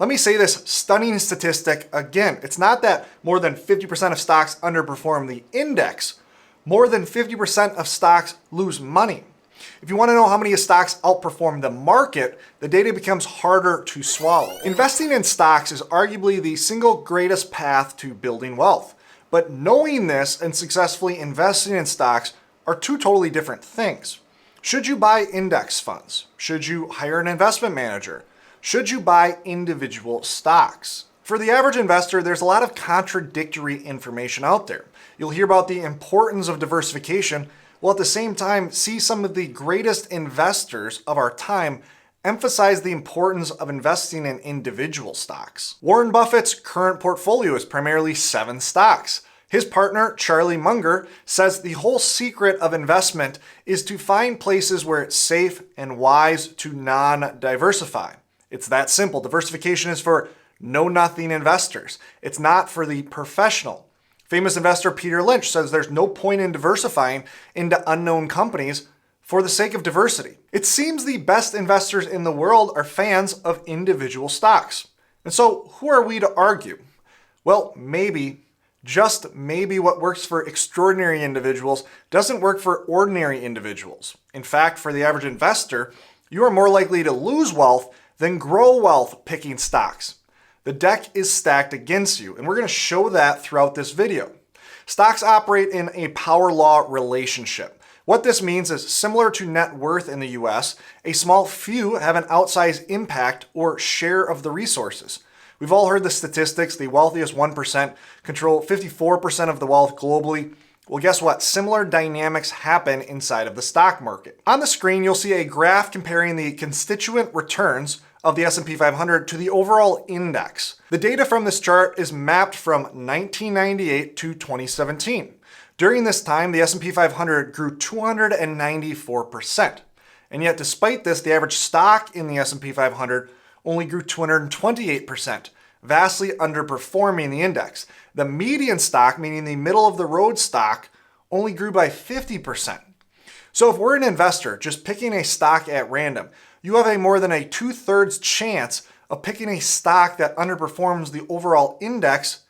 Let me say this stunning statistic again. It's not that more than 50% of stocks underperform the index. More than 50% of stocks lose money. If you want to know how many stocks outperform the market, the data becomes harder to swallow. Investing in stocks is arguably the single greatest path to building wealth. But knowing this and successfully investing in stocks are two totally different things. Should you buy index funds? Should you hire an investment manager? Should you buy individual stocks? For the average investor, there's a lot of contradictory information out there. You'll hear about the importance of diversification, while at the same time see some of the greatest investors of our time emphasize the importance of investing in individual stocks. Warren Buffett's current portfolio is primarily 7 stocks. His partner, Charlie Munger, says the whole secret of investment is to find places where it's safe and wise to non-diversify. It's that simple. Diversification is for know-nothing investors. It's not for the professional. Famous investor Peter Lynch says there's no point in diversifying into unknown companies for the sake of diversity. It seems the best investors in the world are fans of individual stocks. And so who are we to argue? Well, maybe, just maybe what works for extraordinary individuals doesn't work for ordinary individuals. In fact, for the average investor, you are more likely to lose wealth than grow wealth picking stocks. The deck is stacked against you, and we're going to show that throughout this video. Stocks operate in a power law relationship. What this means is similar to net worth in the US, a small few have an outsized impact or share of the resources. We've all heard the statistics, the wealthiest 1% control 54% of the wealth globally. Well, guess what? Similar dynamics happen inside of the stock market. On the screen, you'll see a graph comparing the constituent returns of the S&P 500 to the overall index. The data from this chart is mapped from 1998 to 2017. During this time, the S&P 500 grew 294%. And yet, despite this, the average stock in the S&P 500 only grew 228%, vastly underperforming the index. The median stock, meaning the middle of the road stock, only grew by 50%. So if we're an investor just picking a stock at random, you have a more than a 2/3 chance of picking a stock that underperforms the overall index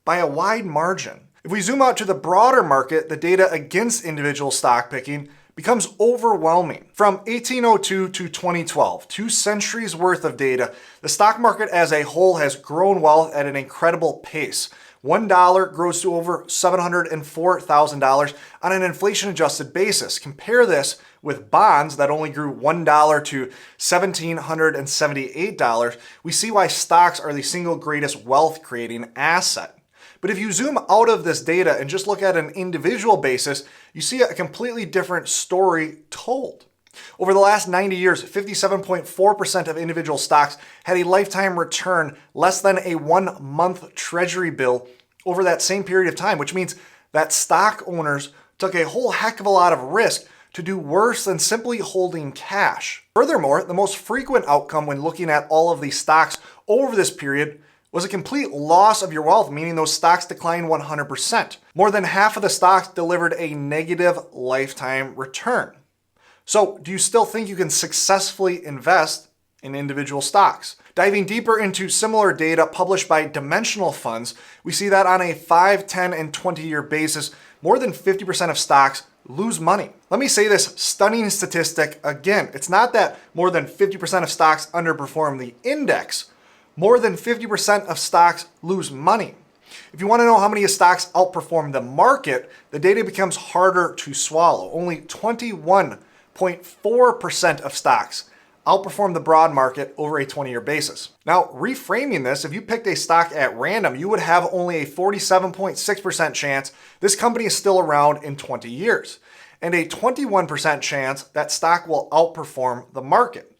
by a wide margin. If we zoom out to the broader market, the data against individual stock picking becomes overwhelming. From 1802 to 2012, 2 centuries worth of data, the stock market as a whole has grown wealth at an incredible pace. $1 grows to over $704,000 on an inflation-adjusted basis. Compare this with bonds that only grew $1 to $1,778. We see why stocks are the single greatest wealth-creating asset. But if you zoom out of this data and just look at an individual basis, you see a completely different story told. Over the last 90 years, 57.4% of individual stocks had a lifetime return less than a 1-month treasury bill over that same period of time, which means that stock owners took a whole heck of a lot of risk to do worse than simply holding cash. Furthermore, the most frequent outcome when looking at all of these stocks over this period was a complete loss of your wealth, meaning those stocks declined 100%. More than half of the stocks delivered a negative lifetime return. So, do you still think you can successfully invest in individual stocks? Diving deeper into similar data published by dimensional funds, we see that on a 5, 10, and 20-year basis, more than 50% of stocks lose money. Let me say this stunning statistic again. It's not that more than 50% of stocks underperform the index. More than 50% of stocks lose money. If you want to know how many stocks outperform the market, the data becomes harder to swallow. Only 21.4% of stocks outperform the broad market over a 20-year basis. Now, reframing this, if you picked a stock at random, you would have only a 47.6% chance this company is still around in 20 years, and a 21% chance that stock will outperform the market.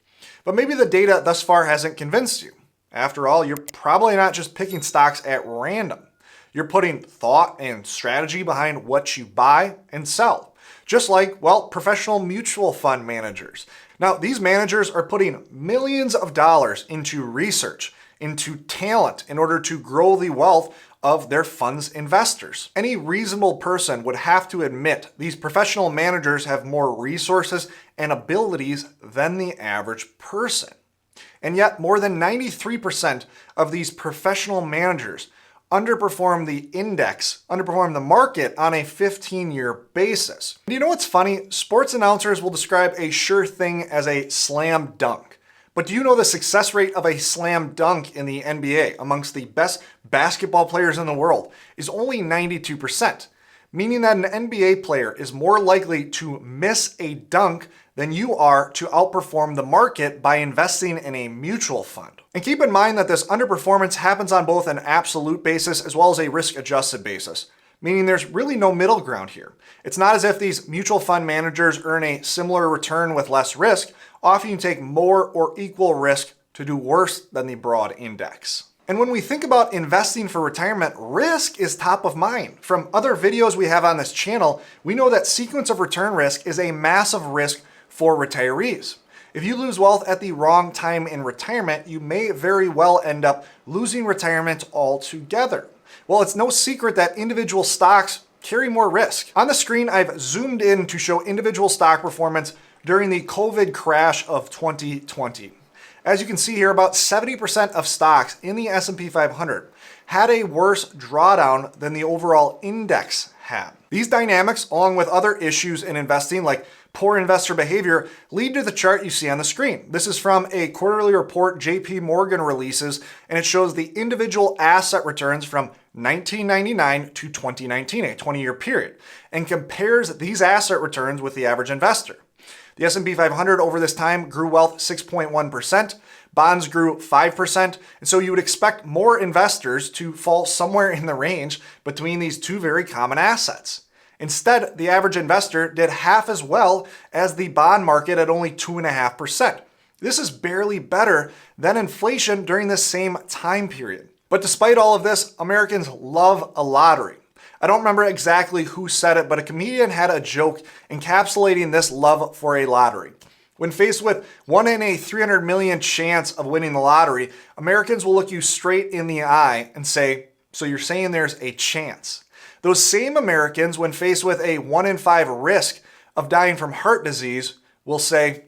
But maybe the data thus far hasn't convinced you. After all, you're probably not just picking stocks at random. You're putting thought and strategy behind what you buy and sell. Just like, well, professional mutual fund managers. Now, these managers are putting millions of dollars into research, into talent in order to grow the wealth of their fund's investors. Any reasonable person would have to admit these professional managers have more resources and abilities than the average person. And yet more than 93% of these professional managers underperform the index, underperform the market on a 15-year basis. And you know what's funny? Sports announcers will describe a sure thing as a slam dunk. But do you know the success rate of a slam dunk in the NBA amongst the best basketball players in the world is only 92%, meaning that an NBA player is more likely to miss a dunk than you are to outperform the market by investing in a mutual fund. And keep in mind that this underperformance happens on both an absolute basis as well as a risk-adjusted basis, meaning there's really no middle ground here. It's not as if these mutual fund managers earn a similar return with less risk. Often you take more or equal risk to do worse than the broad index. And when we think about investing for retirement, risk is top of mind. From other videos we have on this channel, we know that sequence of return risk is a massive risk for retirees. If you lose wealth at the wrong time in retirement, you may very well end up losing retirement altogether. Well, it's no secret that individual stocks carry more risk. On the screen, I've zoomed in to show individual stock performance during the COVID crash of 2020. As you can see here, about 70% of stocks in the S&P 500 had a worse drawdown than the overall index had. These dynamics, along with other issues in investing like poor investor behavior, lead to the chart you see on the screen. This is from a quarterly report JP Morgan releases, and it shows the individual asset returns from 1999 to 2019, a 20-year period, and compares these asset returns with the average investor. The S&P 500 over this time grew wealth 6.1%, bonds grew 5%, and so you would expect more investors to fall somewhere in the range between these two very common assets. Instead, the average investor did half as well as the bond market at only 2.5%. This is barely better than inflation during this same time period. But despite all of this, Americans love a lottery. I don't remember exactly who said it, but a comedian had a joke encapsulating this love for a lottery. When faced with 1 in a 300 million chance of winning the lottery, Americans will look you straight in the eye and say, "So you're saying there's a chance?" Those same Americans, when faced with a 1 in 5 risk of dying from heart disease, will say,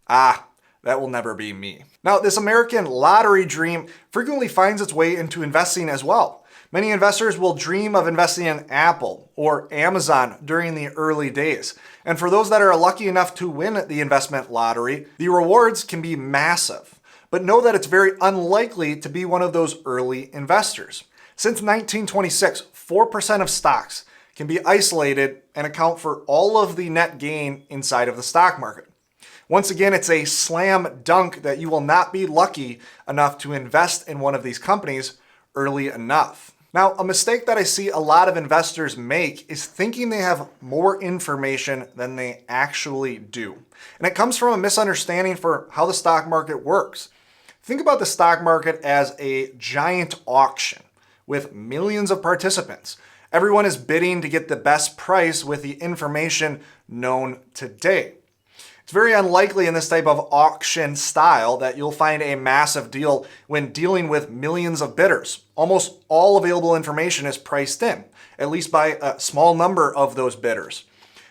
"Ah, that will never be me." Now, this American lottery dream frequently finds its way into investing as well. Many investors will dream of investing in Apple or Amazon during the early days. And for those that are lucky enough to win the investment lottery, the rewards can be massive. But know that it's very unlikely to be one of those early investors. Since 1926, 4% of stocks can be isolated and account for all of the net gain inside of the stock market. Once again, it's a slam dunk that you will not be lucky enough to invest in one of these companies early enough. Now, a mistake that I see a lot of investors make is thinking they have more information than they actually do. And it comes from a misunderstanding for how the stock market works. Think about the stock market as a giant auction with millions of participants. Everyone is bidding to get the best price with the information known today. It's very unlikely in this type of auction style that you'll find a massive deal when dealing with millions of bidders. Almost all available information is priced in, at least by a small number of those bidders.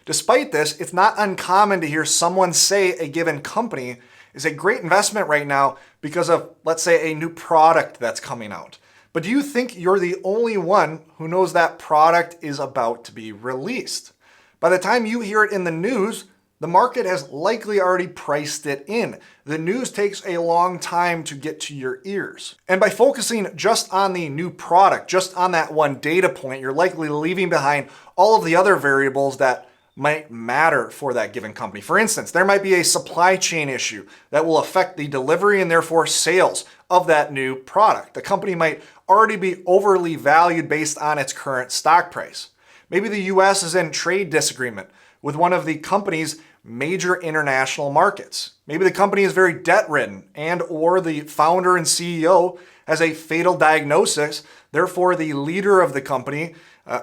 Despite this, it's not uncommon to hear someone say a given company is a great investment right now because of, let's say, a new product that's coming out. But do you think you're the only one who knows that product is about to be released? By the time you hear it in the news, the market has likely already priced it in. The news takes a long time to get to your ears. And by focusing just on the new product, just on that one data point, you're likely leaving behind all of the other variables that might matter for that given company. For instance, there might be a supply chain issue that will affect the delivery and therefore sales of that new product. The company might already be overly valued based on its current stock price. Maybe the US is in trade disagreement with one of the company's major international markets. Maybe the company is very debt-ridden and or the founder and CEO has a fatal diagnosis. Therefore, the leader of the company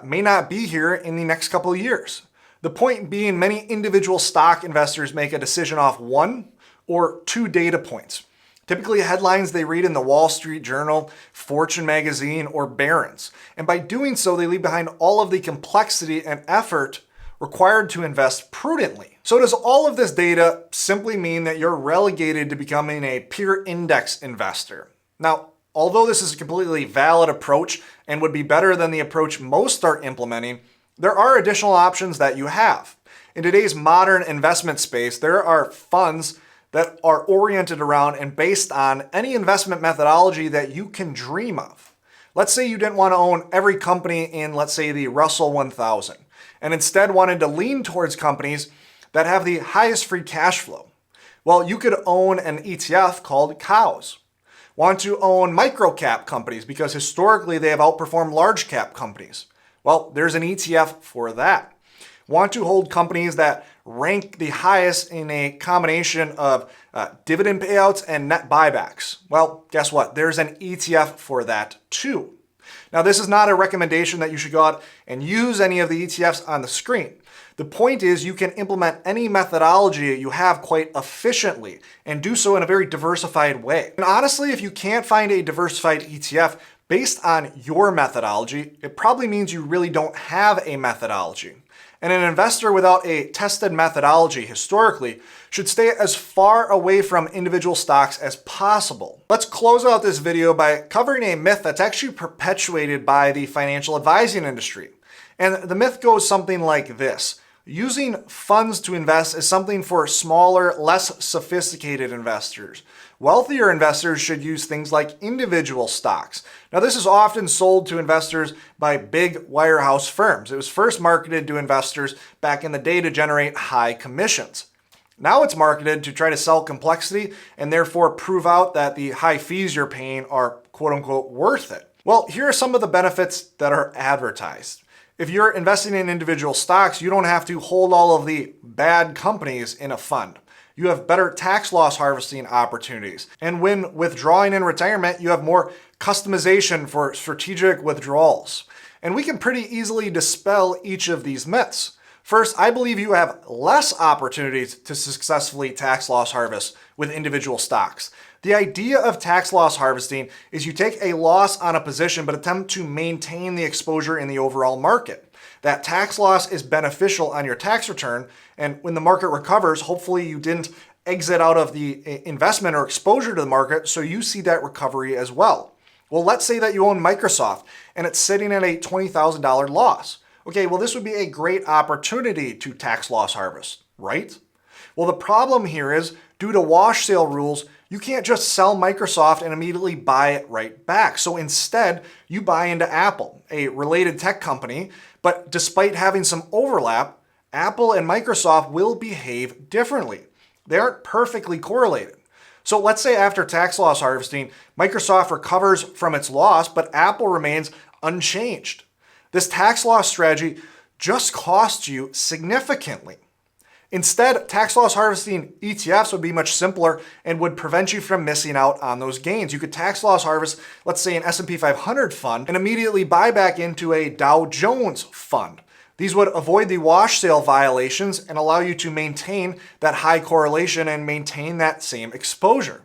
may not be here in the next couple of years. The point being, many individual stock investors make a decision off 1 or 2 data points. Typically headlines they read in the Wall Street Journal, Fortune magazine, or Barron's. And by doing so, they leave behind all of the complexity and effort required to invest prudently. So does all of this data simply mean that you're relegated to becoming a pure index investor? Now, although this is a completely valid approach and would be better than the approach most are implementing, there are additional options that you have. In today's modern investment space, there are funds that are oriented around and based on any investment methodology that you can dream of. Let's say you didn't want to own every company in, let's say, the Russell 1000, and instead wanted to lean towards companies that have the highest free cash flow. Well, you could own an ETF called COWS. Want to own micro-cap companies because historically they have outperformed large cap companies. Well, there's an ETF for that. Want to hold companies that rank the highest in a combination of dividend payouts and net buybacks? Well, guess what? There's an ETF for that too. Now, this is not a recommendation that you should go out and use any of the ETFs on the screen. The point is you can implement any methodology you have quite efficiently and do so in a very diversified way. And honestly, if you can't find a diversified ETF based on your methodology, it probably means you really don't have a methodology. And an investor without a tested methodology historically should stay as far away from individual stocks as possible. Let's close out this video by covering a myth that's actually perpetuated by the financial advising industry. And the myth goes something like this. Using funds to invest is something for smaller, less sophisticated investors. Wealthier investors should use things like individual stocks. Now, this is often sold to investors by big wirehouse firms. It was first marketed to investors back in the day to generate high commissions. Now it's marketed to try to sell complexity and therefore prove out that the high fees you're paying are quote unquote worth it. Well, here are some of the benefits that are advertised. If you're investing in individual stocks, you don't have to hold all of the bad companies in a fund. You have better tax loss harvesting opportunities. And when withdrawing in retirement, you have more customization for strategic withdrawals. And we can pretty easily dispel each of these myths. First, I believe you have less opportunities to successfully tax loss harvest with individual stocks. The idea of tax loss harvesting is you take a loss on a position but attempt to maintain the exposure in the overall market. That tax loss is beneficial on your tax return, and when the market recovers, hopefully you didn't exit out of the investment or exposure to the market, so you see that recovery as well. Well, let's say that you own Microsoft and it's sitting at a $20,000 loss. Okay, well, this would be a great opportunity to tax loss harvest, right? Well, the problem here is due to wash sale rules, you can't just sell Microsoft and immediately buy it right back. So instead, you buy into Apple, a related tech company, but despite having some overlap, Apple and Microsoft will behave differently. They aren't perfectly correlated. So let's say after tax loss harvesting, Microsoft recovers from its loss, but Apple remains unchanged. This tax loss strategy just costs you significantly. Instead, tax loss harvesting ETFs would be much simpler and would prevent you from missing out on those gains. You could tax loss harvest, let's say, an S&P 500 fund and immediately buy back into a Dow Jones fund. These would avoid the wash sale violations and allow you to maintain that high correlation and maintain that same exposure.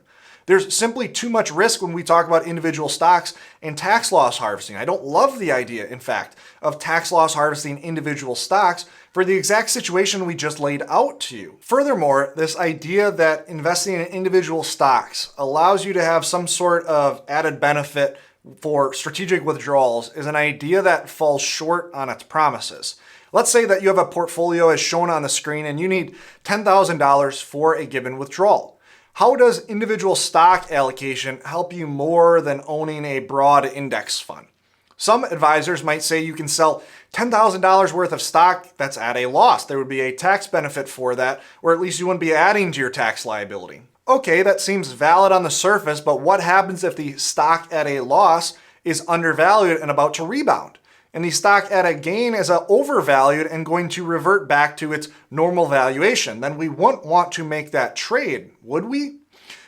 There's simply too much risk when we talk about individual stocks and tax loss harvesting. I don't love the idea, in fact, of tax loss harvesting individual stocks for the exact situation we just laid out to you. Furthermore, this idea that investing in individual stocks allows you to have some sort of added benefit for strategic withdrawals is an idea that falls short on its promises. Let's say that you have a portfolio as shown on the screen and you need $10,000 for a given withdrawal. How does individual stock allocation help you more than owning a broad index fund? Some advisors might say you can sell $10,000 worth of stock that's at a loss. There would be a tax benefit for that, or at least you wouldn't be adding to your tax liability. Okay, that seems valid on the surface, but what happens if the stock at a loss is undervalued and about to rebound? And the stock at a gain is overvalued and going to revert back to its normal valuation. Then we wouldn't want to make that trade, would we?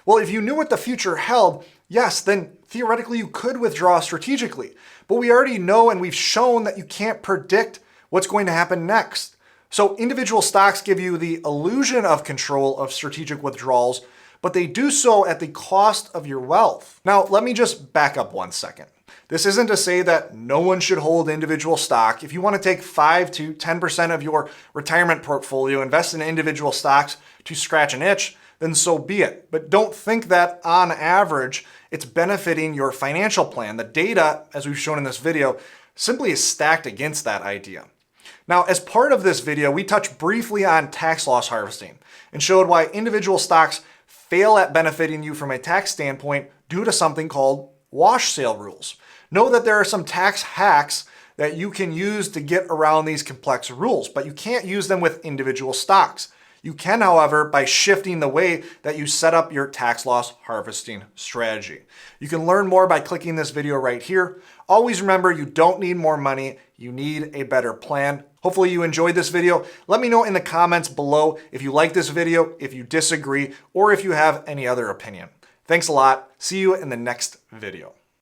Well, if you knew what the future held, yes, then theoretically you could withdraw strategically. But we already know and we've shown that you can't predict what's going to happen next. So individual stocks give you the illusion of control of strategic withdrawals, but they do so at the cost of your wealth. Now, let me just back up 1 second. This isn't to say that no one should hold individual stock. If you want to take 5 to 10% of your retirement portfolio, invest in individual stocks to scratch an itch, then so be it. But don't think that on average, it's benefiting your financial plan. The data, as we've shown in this video, simply is stacked against that idea. Now, as part of this video, we touched briefly on tax loss harvesting and showed why individual stocks fail at benefiting you from a tax standpoint due to something called wash sale rules. Know that there are some tax hacks that you can use to get around these complex rules, but you can't use them with individual stocks. You can, however, by shifting the way that you set up your tax loss harvesting strategy. You can learn more by clicking this video right here. Always remember, you don't need more money, you need a better plan. Hopefully you enjoyed this video. Let me know in the comments below if you like this video, if you disagree, or if you have any other opinion. Thanks a lot. See you in the next video.